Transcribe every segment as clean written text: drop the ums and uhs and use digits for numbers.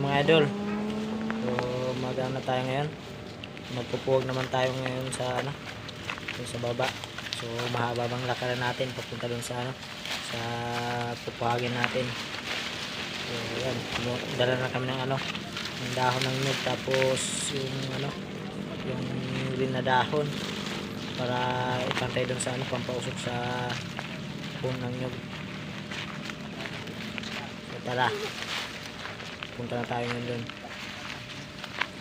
mga idol. So magano na tayo ngayon. Magpupuwag naman tayo ngayon sa ano, sa baba. So mahaba bang lakaran natin papunta dun sa ano, sa pupuhagin natin. So yan, dala na kami ng ano, ng dahon ng nyug, tapos yung ano, yung green na dahon para ipantay dun sa ano, pampausok sa puno ng nyug. So tara, punta na tayo ngayon dun.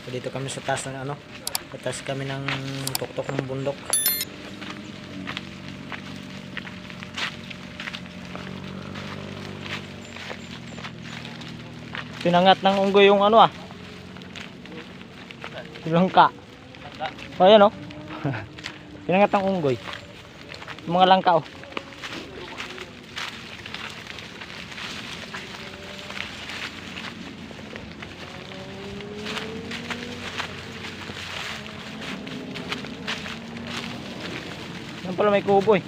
So dito kami sa taas ng ano, sa taas kami ng tuktok ng bundok. Pinangat ng unggoy yung ano langka. O yan o. Pinangat ng unggoy yung mga langka o. Yan pala may kubo eh.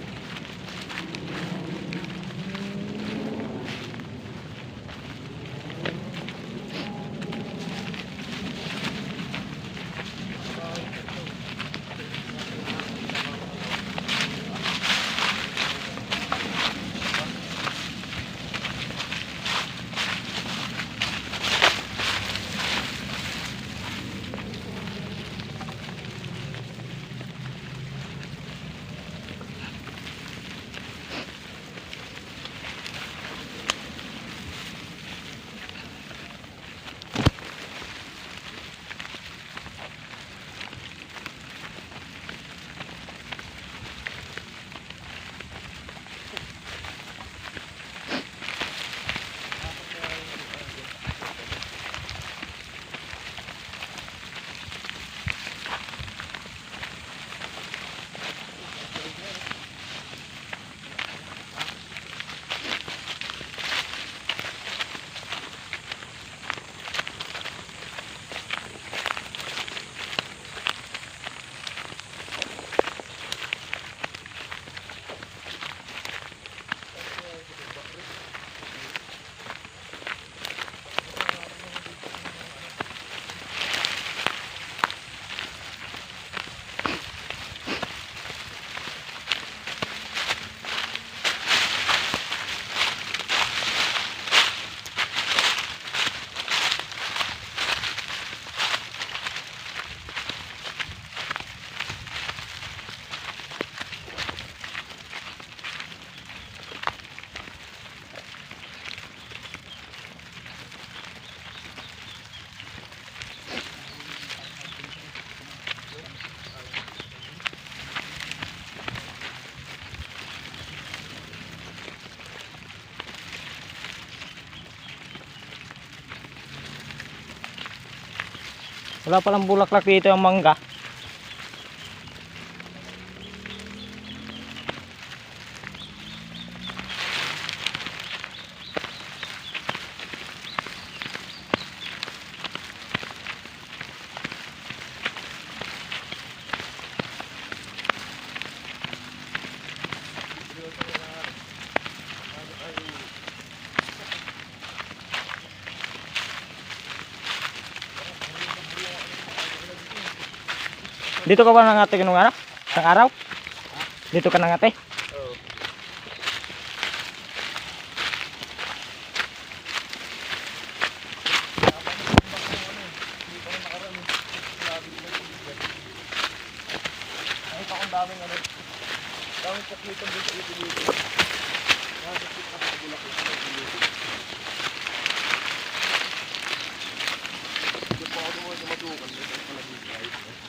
Wala palang bulaklak dito yung mangga. Dito ka ba nangate nung ano? Isang araw? Dito ka nangate? Oo. Ay, pa kung daming ano. Daming paklitan dito dito. Nakakit ka sa bulak dito. Dito pa ako dumatukan dito pala dito.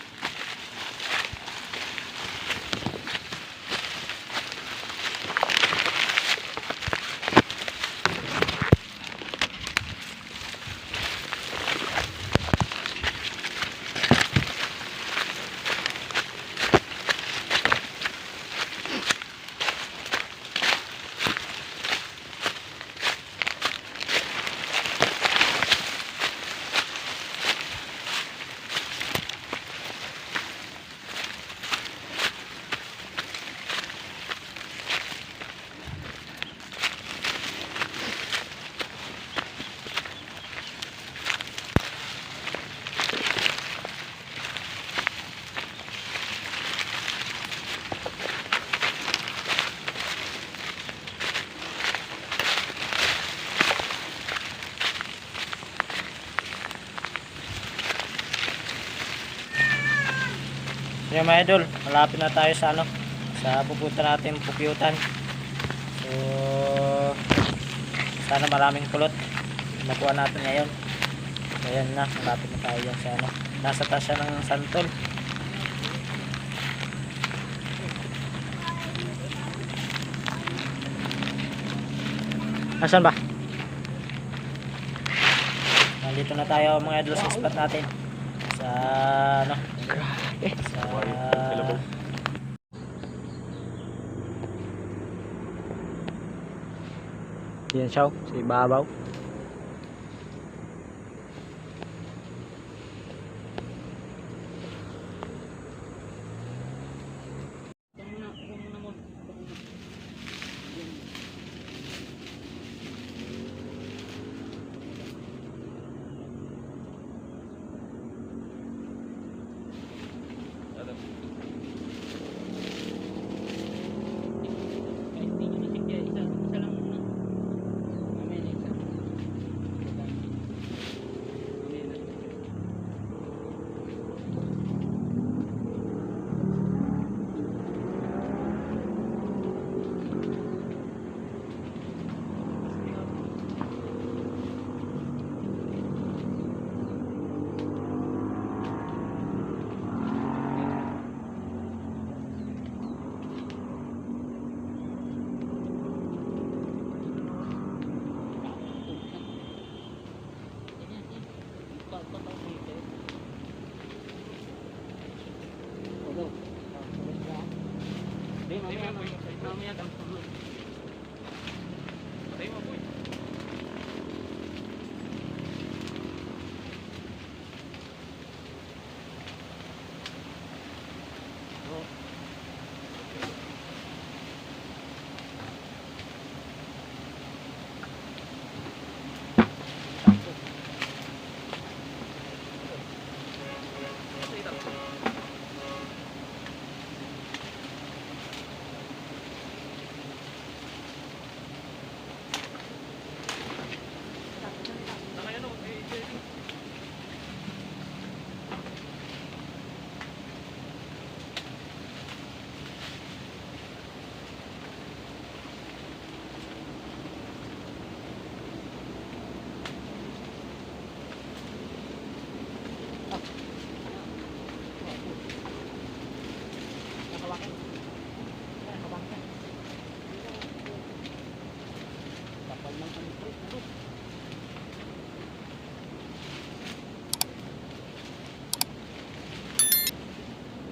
Yan mga idol, malapit na tayo sa ano, sa pupunta natin pupiyutan. So sana maraming pulot nakuha natin ngayon. Ayan na, malapit na tayo yan sa ano, nasa taas siya ng santol. Asan ba? Nandito na tayo mga idol sa spot natin. Sa ano? Sa yan siya, sa ibabaw.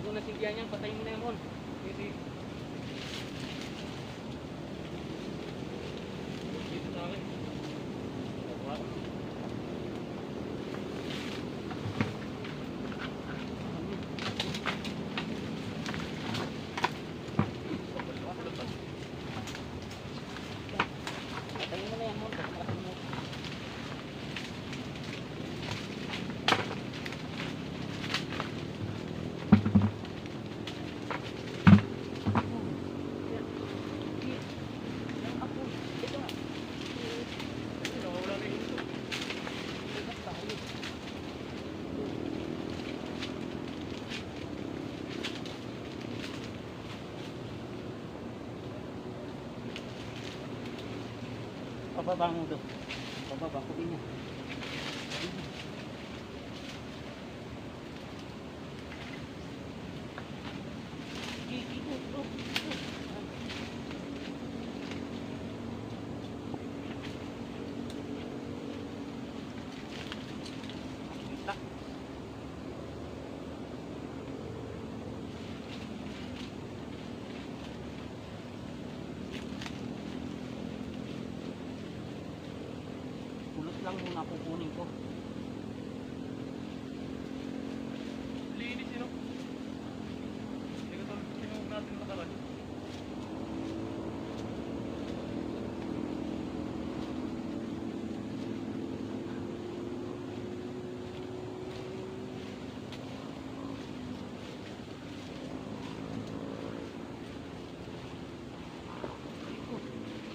Nasigyan niyan, patayin mo na yun. Dito sa akin. Patayin mo na yan, Mon. Pababa mo doon. Pababa ko din yan. Lang muna kukunin ko. Linis yun. Hindi ko tinuog natin makalan.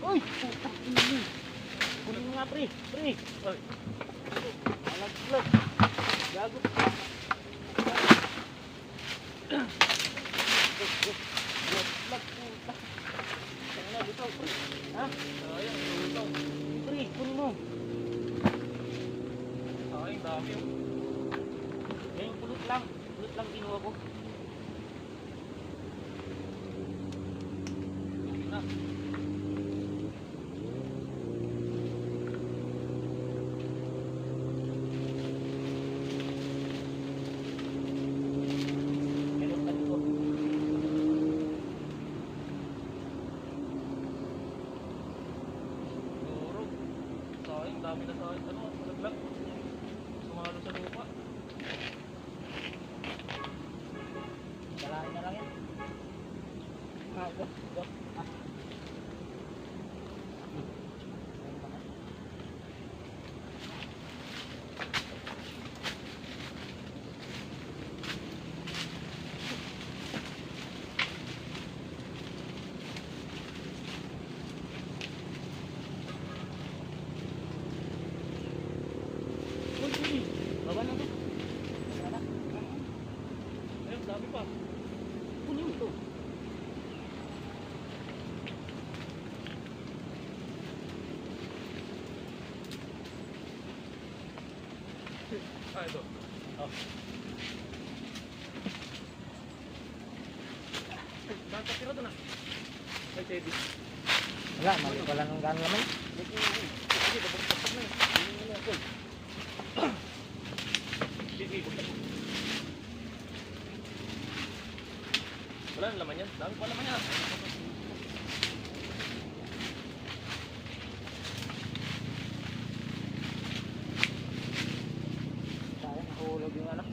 Uy! Putak ini. Kunin mo nga, pre. Pre. Alag-lag. Gago. Dami yun. Yan yung pulot lang. Pulot lang kinuha ko. Yun na. Meron pa dito. Durog. Sayang, dami na sayang. Ano, malaglag. Sumalo sa lupa. Salain na lang yan. Go, go. Baba na to. Ayun, dami pa. Kunin mo to. Ah, ito. Oh. Saan ka tira doon ah? Ay, Teddy. Wala, mali pala nung gano'n naman. Sige, babagsak na eh. Hindi na ako. Sige, buksan mo. Wala na laman yan. Dami pa laman yan. Sayang, nahulog yung ano.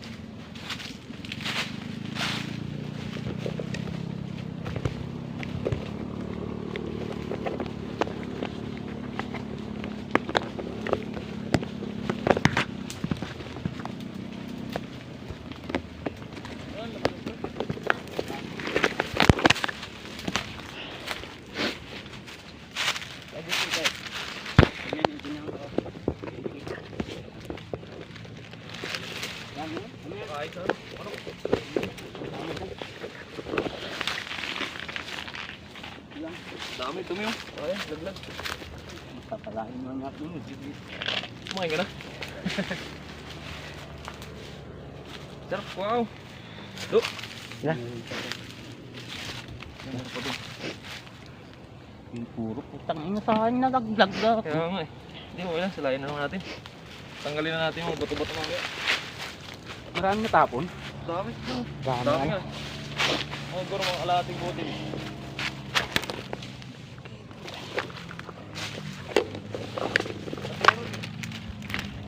Wala na laman ito. Pwede sige. Ganyan yung ginang ko. Yan mo. Kahit sa ano? Yan. Dami, dumi oh. Ayan, laglag. Papalain mo nga ito. Kumain ka na. Sarap, wow. Look. Yan. Ano pa doon? Yung puro putang ina sa akin nalaglag na. Kaya nga eh. Hindi mo kailan, salayin na lang natin. Tanggalin na natin yung mga bato-bato mamaya. Maraming natapon. Dami. Dami Dami ano. nga. Mga guro, mga kalahating butil.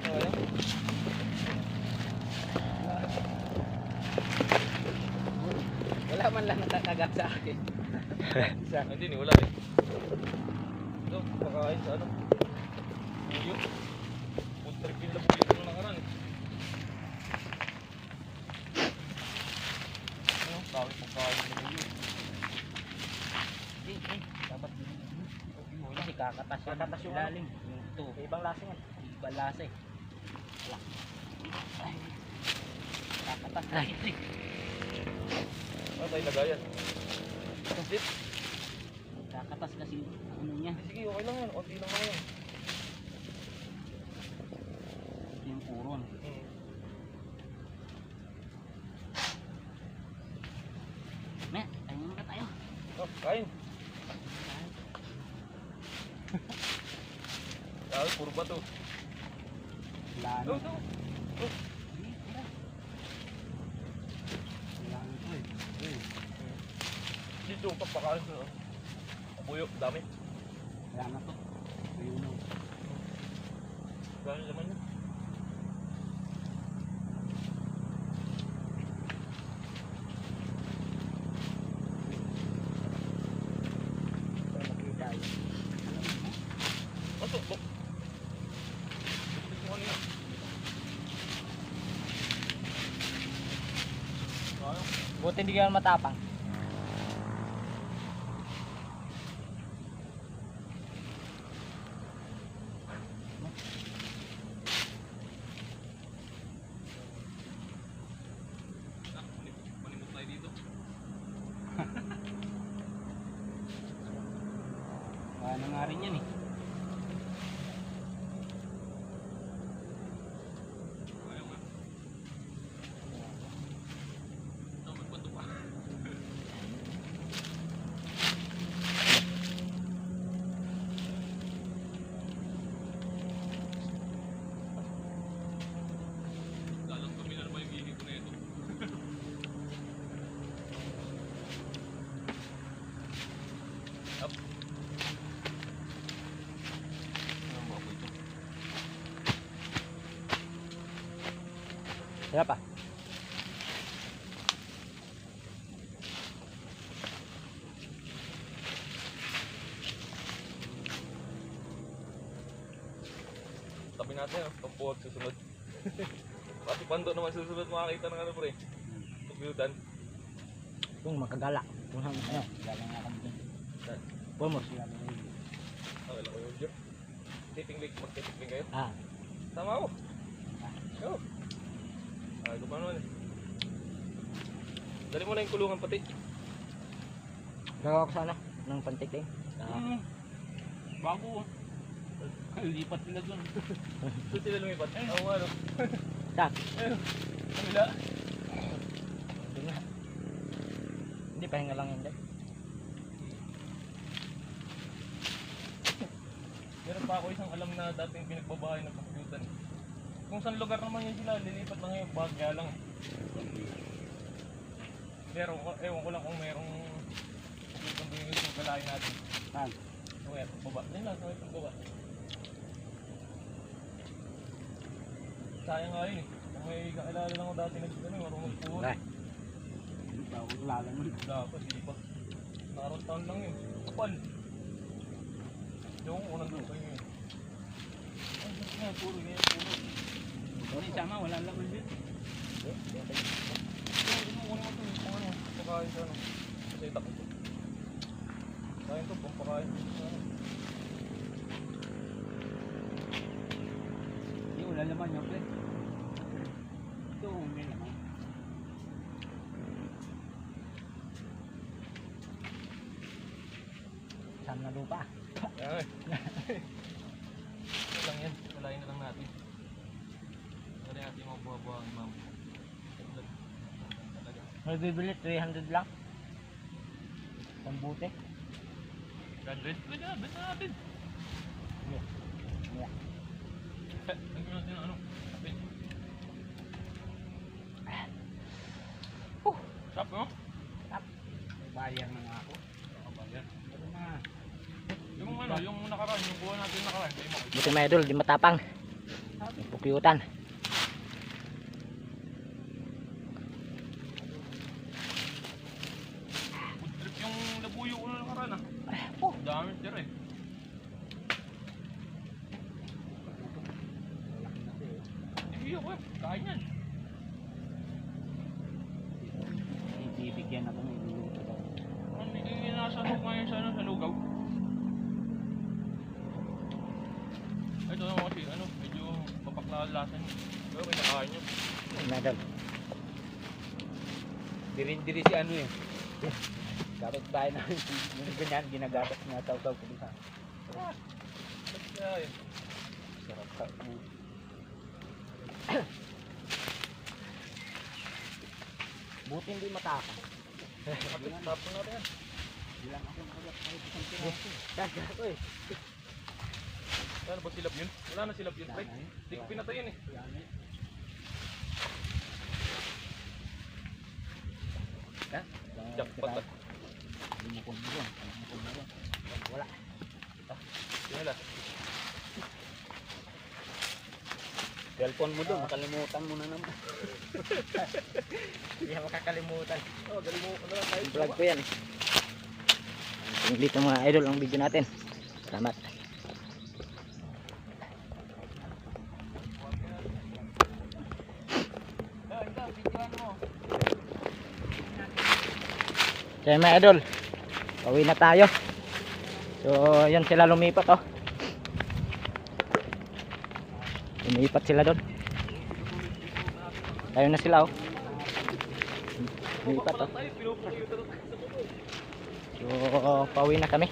Ayan. Wala man lang nakagat sa akin. Ay, hindi, wala eh. Ito, pakain sa ano. Buyo. Food trip yung labuyo ko nung nakaraan eh. Ano, dami pagkain ng labuyo. Dapat kasi kakatas yung ilalim. Yung ito. Ibang lasa yan. Ibang lasa eh. Wala. Ay. Kakatas na ito eh. Ano tayo lagayan? Sit. Kakatas kasi ano niya. Sige, okay lang yan. Okay lang naman yan. Yung puron. Me, tayo muna tayo. Oh, kain. Dahil, puro bato. Wala Go, go. Dito, pagpakain ko. Buyo, dami. Wala na to. Ayun o. Dami naman yun. Para makita yun. Bato, bok. Ito ano yan? Ano? Buti hindi ka matapang. Manimot tayo dito. Paano nga rin yan eh. Wala pa. Tabi natin, pampuwag susunod. Pati pando naman susunod makakita ng ano pre. Pagbiutan. Kung makagala. Kung ano, gala nga kami dyan. Pumos. Okay lang kayo dyan. Titingling, magtitingling kayo. Ah. Tama ako. Go. Ay, kung paano eh. Dali mo na yung kulungan pati. Gagawa ko sana ng pantikling. Bago. Lipat sila dun. Doon sila lumipat. Oo ano. Tak. Kamila. Hindi nga. Hindi, pahinga lang yun. Meron pa ako isang alam na dating pinagbabahay ng computer. Kung saan lugar naman yun sila, lilipat lang yung bagya lang. Pero ewan ko lang kung merong doon yung galain natin. Saan? Okay, baba. Yan lang, okay, baba. Sayang nga yun eh. Kung may kakilala lang ako dati nag-ano, marunong po. Wala. Hindi pa ako kilala mo. Wala pa, sige pa. Naroon taon lang yun. Kapal. Yung unang doon sa'yo yun. Ay, gusto nga, puro ganyan, puro. Sorry, sama, wala laman din. Yung unang ito, kung ano, pagkain sa ano. Sa itak ito. Kain to, pampakain sa ano. Hindi, wala laman yung plate. Ito, may laman. Saan na lupa? Ay. Ito lang yan, walain na lang natin. Wala natin mga buha-buha ang ma'am. Talaga. May bibili 300 lang. Pambute. 100? Pwede na, benta natin. Yeah. Ang gano'n din ano. Kapin. Sarap no? May bayar na nga ako. Nakabayar. Pero na. Yung ano, yung nakaraan, yung buha natin nakaraan. Kayo makikita. Buti may idol, di matapang. Pukyutan. Food trip yung labuyo ko na nakaraan ah. Oh. Dami tira eh. Hindi ako eh, kain yan. Ibibigyan ako ng luluto daw. Ano yung nasa hook ngayon sa, ano, sa lugaw? Ito naman kasi, ano, medyo papaklalasan yun. Pero may nakain yun. Madam. Diri si ano eh. Kapit bahay namin. Yung ganyan, ginagatas na taw-taw ko sa. Basta yun. Sarap ka. Buti hindi matapang. Tapos natin yan. Bilang ako nakagap kahit isang piraso. Daga ko eh. Ano ba silab yun? Wala na silab yun, pre. Hindi ko pinatay yun eh. Yan eh. Ha? Jackpot ah. Lumukod mo ron. Lumukod mo ron. Wala. Sinala. Cellphone mo doon, makalimutan mo na naman. Hindi ako makakalimutan. Oh, galing mo na lang tayo. Vlog ko yan eh. Dito mga idol ang video natin. Salamat. Kaya mga idol, pauwi na tayo. So, yan sila lumipat oh. Lumipat sila doon. Tayo na sila oh. Lumipat oh. So, pauwi na kami.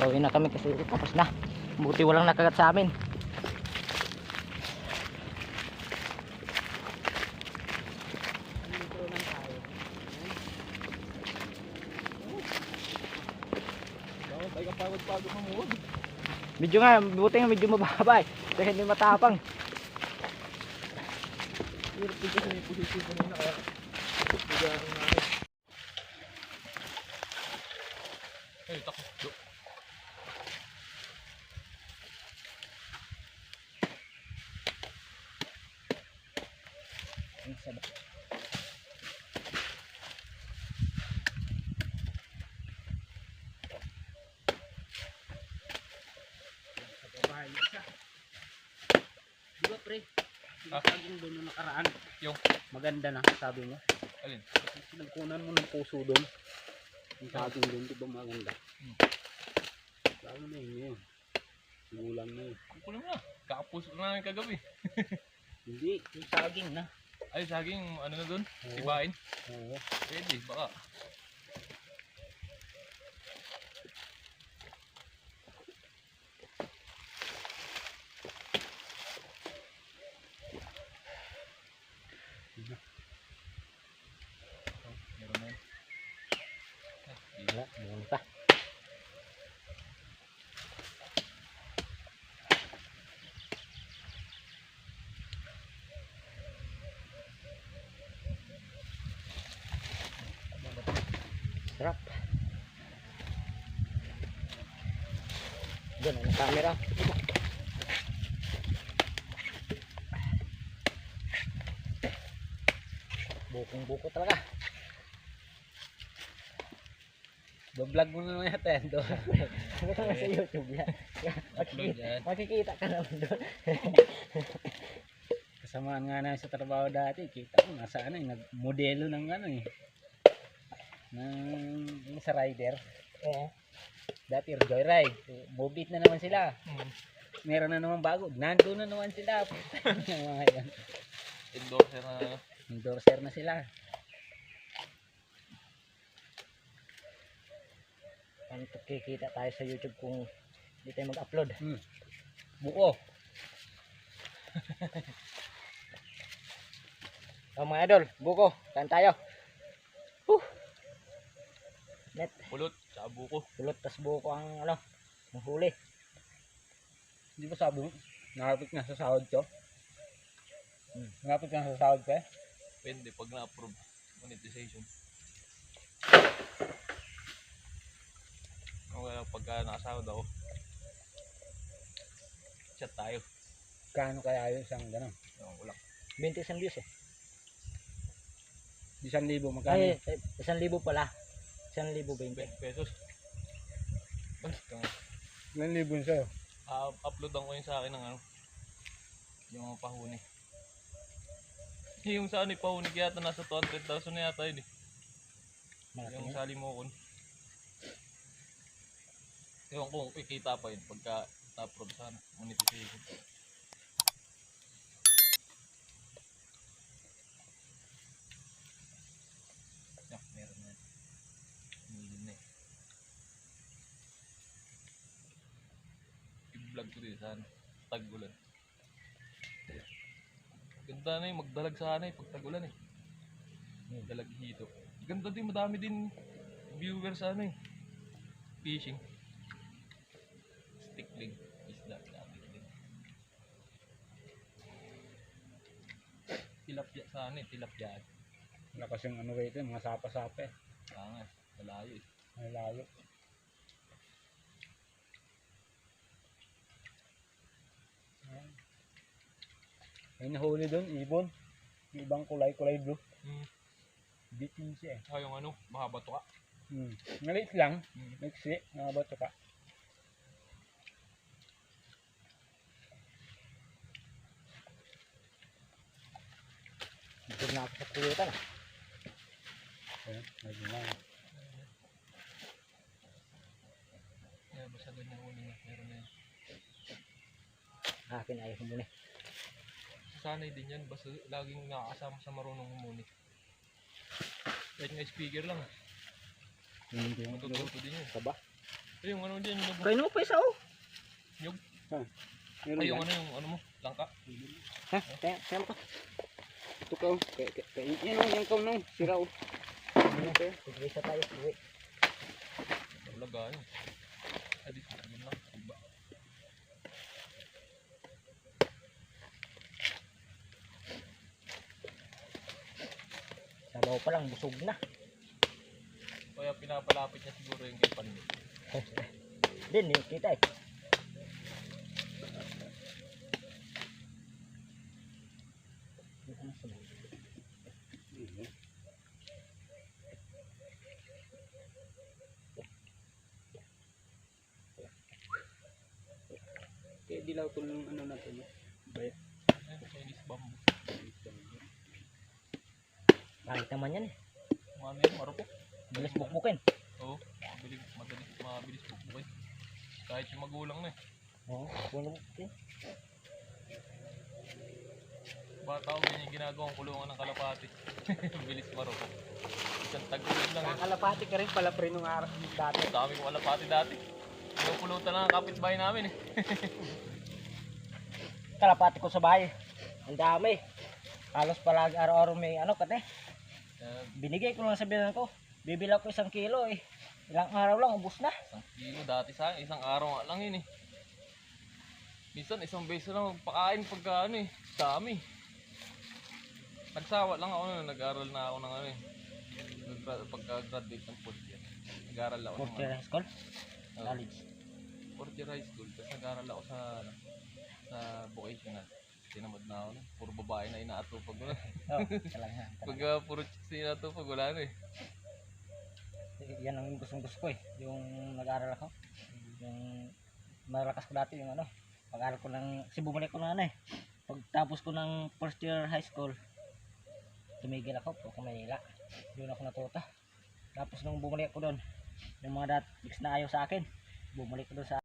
Pauwi na kami kasi tapos na. Buti walang nakagat sa amin. Medyo nga, buti nga medyo mababa eh. Kasi hindi matapang. Hirap din kasi may position kanina kaya bigyan ako namin. Ay, takot. sa bahay isa. Di ba pre? Ah. Saging doon nung nakaraan. Yung? Maganda na sabi mo. Alin? Kasi nagkunan mo ng puso doon. Yung saging doon, di ba maganda? Lalo na yun. Gulang na yun. Kukulang na. Kakapuso na namin kagabi. Hindi, yung saging na. Ay, saging, ano na dun? Oo. Tibain? Oo. Pwede, baka. Oh, meron na yun. Ay, Wala, meron pa. Sarap. Diyan ang camera. Bukong-buko talaga. Vlog mo na yata yan doon. Ano ka sa YouTube yan? Upload yan. Makikita ka naman doon. Kasamaan nga na sa trabaho dati, kita ko nasa ano, nagmodelo ng ano eh. Ng sa rider. Oo. Dati joyride. Move it na naman sila. Meron na naman bago. Nandun na naman sila. Yung mga yan. Endorser na ano. Endorser na sila. Ano kikita tayo sa YouTube kung hindi tayo mag-upload? Buko. Mga idol, buko. Saan tayo? Net. Pulot, sa buko. Pulot tas buko ang ano, ang huli. Hindi ba sabi mo? Nakapit na sa sahod ko? Nakapit na sa sahod ko eh? Pwede pag na-approve. Monetization. Okay, pagka nakasahod ako, chat tayo. Kano kaya yun isang gano'n? Wala. 21 views eh. 1,000 magkano? Ay, 1,000 pala. 1,020. Pesos. Basta. 1,000 sa'yo. Uploadan ko yun sa akin ng ano, yung mga pahuni. Yung sa ano, pahuni kaya ito nasa 200,000 na yata yun eh. Yung sa Limokon. Ewan ko, ikita pa yun pagka na-approve sa monetization. Yeah, meron na yan. Million na eh. I-vlog ko din sana. Tag-ulan. Ganda na yung magdalag sana eh pag tag-ulan eh. Dalag hito. Ganda din, madami din viewers sa ano eh. Fishing. Stickling. Isda. Stickling. Tilapia sana eh. Tilapia. Wala kasing ano rito, mga sapa-sapa eh. Nga, malayo eh. May layo. May nahuli doon, ibon. Yung ibang kulay blue. Bitin siya eh. Ah, yung ano, mahaba to ka. Maliit lang. Mixi. Nakabato ka. Dito na ako sa pulutan. Ayan, medyo na. Yeah, basta ganyan huli na. Meron na yan. Akin ayaw muna. Sanay din yan. Basta laging nakakasama sa marunong humuni. Kahit nga speaker lang. Matututo din yun. Kaba? Ay, yung ano dyan, yung Kain mo pa isa oh. Yung? Meron Ay, yung yan. ano mo, langka. Ha? Kaya mo to. Ito ka oh. Yan oh, yung kaw nung. Sira oh. Isa tayo. Uwi. Talaga yun. Ay, di sana yun lang. Iba. Sabaw pa lang, busog na. Kaya pinapalapit niya siguro yung kay Panyo. Din, kita eh. dilaw ko ng ano natin. Bay. Chinese bamboo. Kahit naman yan eh. Ano yun, marupok. Bilis bukbukin. Oo, mabilis bukbukin. Kahit yung magulang na eh. Oo, puno bukbukin. Bata ko, ganyan yung ginagawang kulungan ng kalapati. Bilis marupok. Isang tagulid lang eh. Kakalapati ka rin pala pre nung araw dati. Ang dami kong kalapati dati. Pinupulutan na ang kapitbahay namin eh. Kalapati ko sa bahay. Ang dami. Halos palagi araw-araw may ano kate. Binigay ko lang sa bilang ko. Bibilang ko 1 kilo eh. Ilang araw lang, ubos na. 1 kilo dati sa akin, isang araw nga lang yun eh. Minsan isang beses lang magpakain pagka ano eh, dami. Nagsawa lang ako nun, nag-aral na ako ng ano eh. Pagka-graduate ng 4th year. Nag-aral ako ng High school? ano, College. 4th year high school. Tapos nag-aral ako sa vocational. Tinamad na ako nun. Puro babae na inaatupag ko na. Oh, talaga. Pagka puro chicks na inaatupag, wala na eh. Yan ang gustong gusto ko eh. Yung nag-aaral ako. Yung malakas ko dati yung ano. Pag-aaral ko ng, kasi bumalik ko na ano eh. Pagtapos ko ng 1st year high school, tumigil ako po Manila. Doon ako natuta. Tapos nung bumalik ko doon, yung mga dati na ayaw sa akin, bumalik ko doon sa